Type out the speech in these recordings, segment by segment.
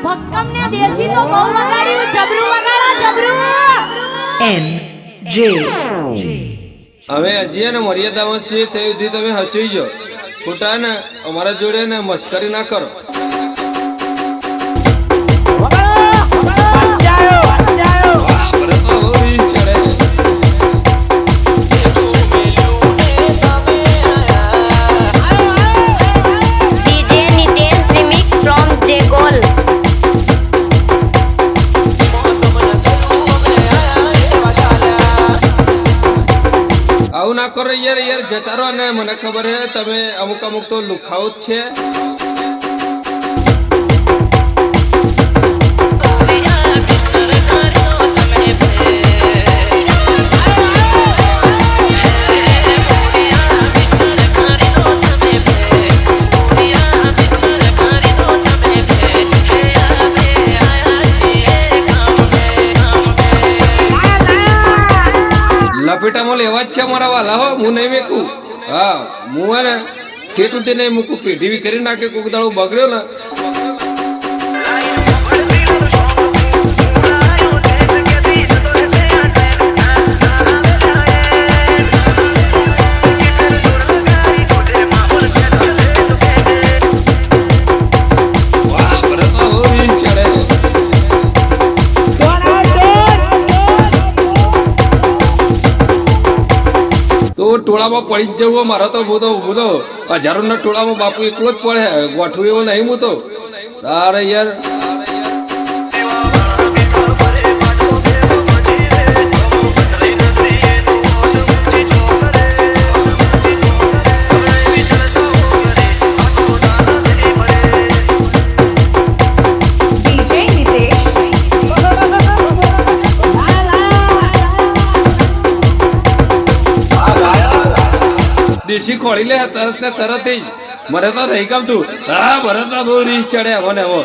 ભક્કમ ને દેશી તો બહુ વગાડ્યું, જબરું વગાડો જબરું. NJ હવે હજી ને મર્યાદામાં છીએ તે સુધી તમે હચવી જો ખોટા ને અમારા જોડે ને મસ્કરી ના કરો. DJ Nitesh remix from Jegol. આવું ના કરો યાર, યાર જતા રહો ને. મને ખબર હે તમે અમુક અમુક તો લુખાઓ જ છે. લપેટામાં લેવા જ છે મારા વાલા હો. હું નહીં મેકું. હા હું હે ને ઠેઠું તે નહીં મૂકું. પેઢી કરી નાખે કોઈક દાડો બગડ્યો ને. તો ટોળામાં પડી જ જવું મારો તો. હું તો હજારોના ટોળામાં બાપુ એકલો જ પડે. ગોઠવું એવો નહીં હું તો. તારે યાર DJ Nitesh. દેશી ખોળી લે તરત ને તરત જ. મને તો રહી ગમતું. હા ભરત ના બહુ રીસ ચડે મને હવે.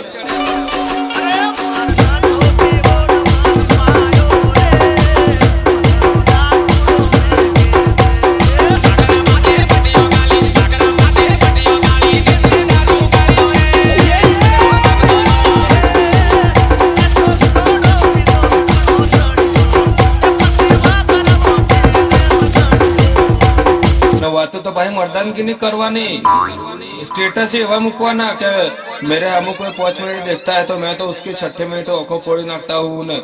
વાતો તો ભાઈ મર્દાનગી ની કરવાની. स्टेटस ही एवं मुकवाना कि मेरे अमुक में 5 मिनट देखता है तो मैं तो उसकी 6 मिनट आंखों फोड़ी नाखता हूँ ने.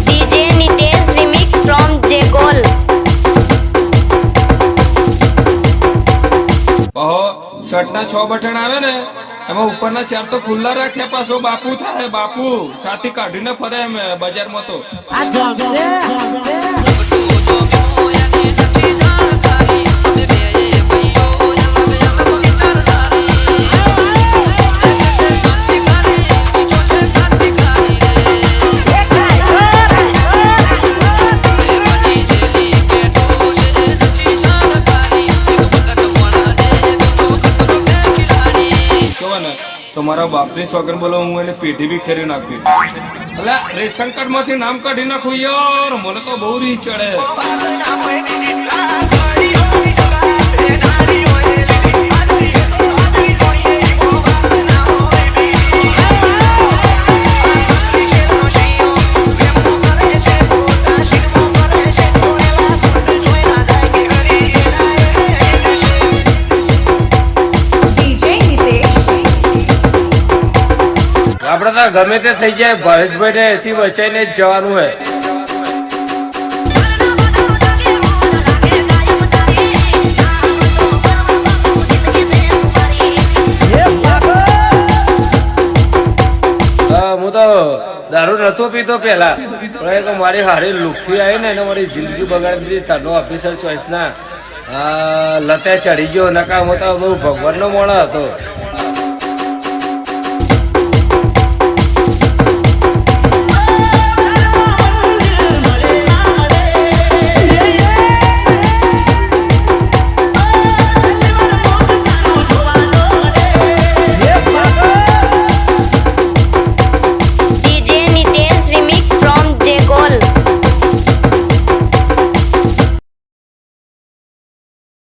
DJ Nitesh remix from Jegol. શર્ટના 6 button આવે ને એમાં ઉપરના 4 તો ખુલ્લા રાખ્યા. પાછો બાપુ થાય બાપુ સાથી કાઢીને ફરે એમ બજારમાં તો. તમારા બાપની સોગન બોલો હું એને પેઢી બી ખેરી નાખી. એટલે રેશન કાર્ડ માંથી નામ કાઢી નાખું યાર. મને તો બહુ રીસ ચડે. આપડે તો ગમે તે થઈ જાય ભાવેશભાઈ ને એથી બચાઈને જ જવાનું હોય. હું તો દારૂ નતો પીતો પેલા, પણ મારી હારી લુખી આવી ને એને મારી જિંદગી બગાડી દીધી. તારનો ઓફિસર ચોઈસ ના લતે ચડી ગયો. નકા હું તો બહુ ભગવાન નો મોણો હતો.